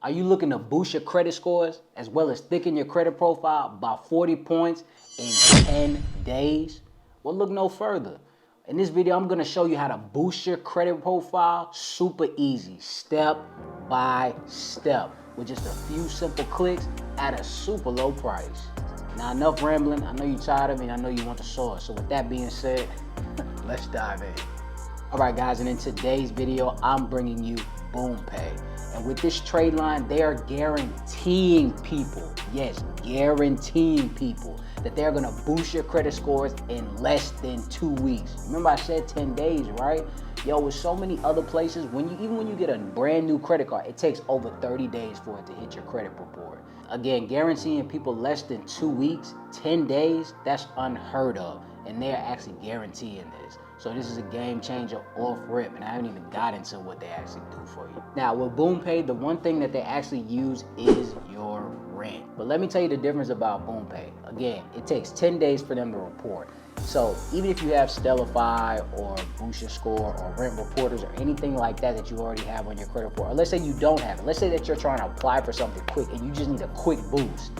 Are you looking to boost your credit scores as well as thicken your credit profile by 40 points in 10 days? Well, look no further. In this video, I'm gonna show you how to boost your credit profile super easy, step by step, with just a few simple clicks at a super low price. Now, enough rambling. I know you're tired of me, and I know you want the sauce. So with that being said, let's dive in. All right, guys, and in today's video, I'm bringing you BoomPay. And with this trade line, they are guaranteeing people, yes, guaranteeing people that they're gonna boost your credit scores in less than 2 weeks. Remember I said 10 days, right? Yo, with so many other places, even when you get a brand new credit card, it takes over 30 days for it to hit your credit report. Again, guaranteeing people less than 2 weeks, 10 days, that's unheard of. And they're actually guaranteeing this. So this is a game changer off rip, and I haven't even got into what they actually do for you. Now with BoomPay, the one thing that they actually use is your rent. But let me tell you the difference about BoomPay. Again, it takes 10 days for them to report. So even if you have Stellify or Boost Your Score or Rent Reporters or anything like that that you already have on your credit report, or let's say you don't have it, let's say that you're trying to apply for something quick and you just need a quick boost.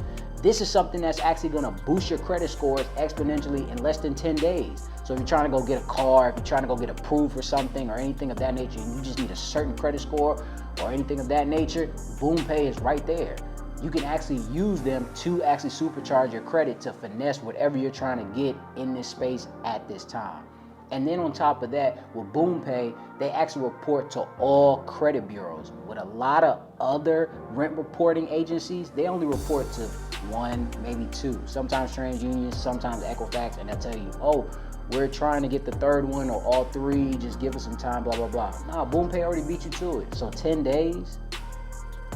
This is something that's actually gonna boost your credit scores exponentially in less than 10 days. So if you're trying to go get a car, if you're trying to go get approved for something or anything of that nature, and you just need a certain credit score or anything of that nature, BoomPay is right there. You can actually use them to actually supercharge your credit to finesse whatever you're trying to get in this space at this time. And then on top of that, with BoomPay, they actually report to all credit bureaus. With a lot of other rent reporting agencies, they only report to one, maybe two. Sometimes TransUnion, sometimes Equifax, and they'll tell you, oh, we're trying to get the third one or all three, just give us some time, blah, blah, blah. Nah, BoomPay already beat you to it. So 10 days,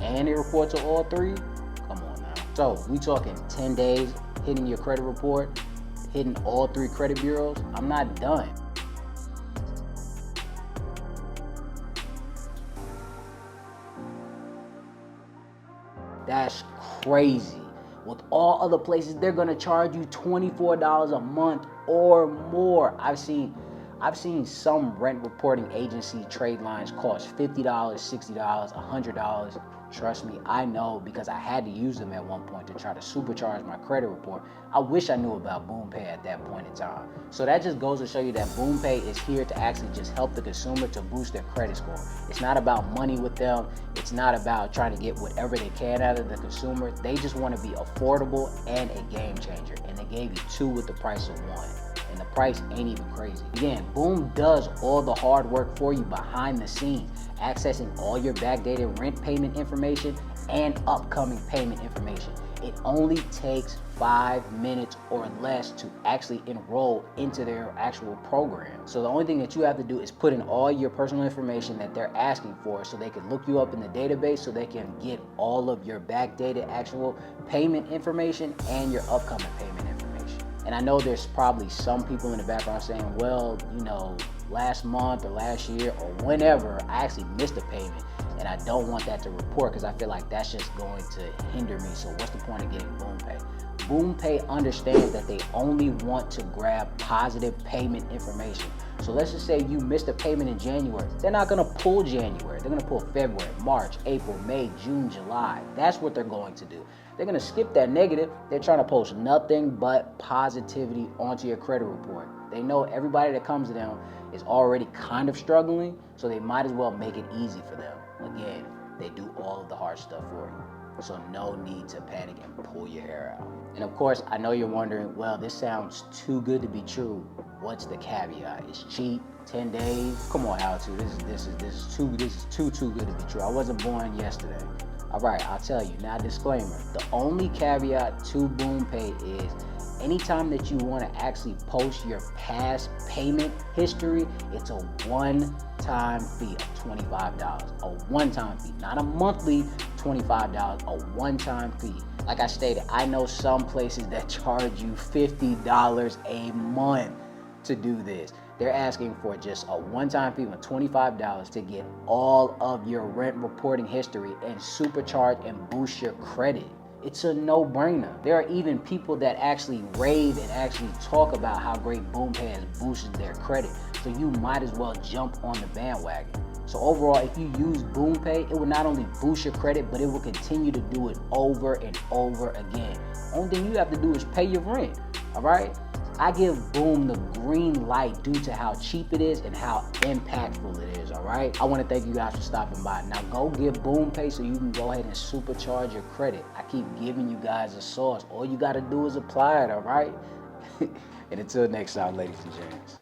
and they report to all three? Come on now. So we talking 10 days, hitting your credit report, hitting all three credit bureaus? I'm not done. That's crazy. With all other places, they're gonna charge you $24 a month or more. I've seen some rent reporting agency trade lines cost $50, $60, $100. Trust me, I know, because I had to use them at one point to try to supercharge my credit report. I wish I knew about BoomPay at that point in time. So that just goes to show you that BoomPay is here to actually just help the consumer to boost their credit score. It's not about money with them. It's not about trying to get whatever they can out of the consumer. They just want to be affordable and a game changer. And they gave you two with the price of one. And the price ain't even crazy. Again, Boom does all the hard work for you behind the scenes, accessing all your backdated rent payment information and upcoming payment information. It only takes 5 minutes or less to actually enroll into their actual program. So the only thing that you have to do is put in all your personal information that they're asking for, so they can look you up in the database, so they can get all of your backdated actual payment information and your upcoming payment information. And I know there's probably some people in the background saying, well, you know, last month or last year or whenever, I actually missed a payment, and I don't want that to report because I feel like that's just going to hinder me. So what's the point of getting BoomPay? BoomPay understands that they only want to grab positive payment information. So let's just say you missed a payment in January. They're not gonna pull January. They're gonna pull February, March, April, May, June, July. That's what they're going to do. They're gonna skip that negative. They're trying to post nothing but positivity onto your credit report. They know everybody that comes to them is already kind of struggling, so they might as well make it easy for them. Again, they do all of the hard stuff for you. So no need to panic and pull your hair out. And of course, I know you're wondering, well, this sounds too good to be true. What's the caveat? It's cheap, 10 days. Come on, how to? This is too good to be true. I wasn't born yesterday. All right, I'll tell you. Now, disclaimer, the only caveat to BoomPay is anytime that you want to actually post your past payment history, it's a one-time fee of $25. A one-time fee, not a monthly $25, a one-time fee. Like I stated, I know some places that charge you $50 a month to do this. They're asking for just a one-time fee of $25 to get all of your rent reporting history and supercharge and boost your credit. It's a no-brainer. There are even people that actually rave and actually talk about how great BoomPay has boosted their credit. So you might as well jump on the bandwagon. So overall, if you use BoomPay, it will not only boost your credit, but it will continue to do it over and over again. Only thing you have to do is pay your rent, all right? I give Boom the green light due to how cheap it is and how impactful it is, all right? I wanna thank you guys for stopping by. Now go get BoomPay so you can go ahead and supercharge your credit. I keep giving you guys a sauce. All you gotta do is apply it, all right? And until next time, ladies and gents.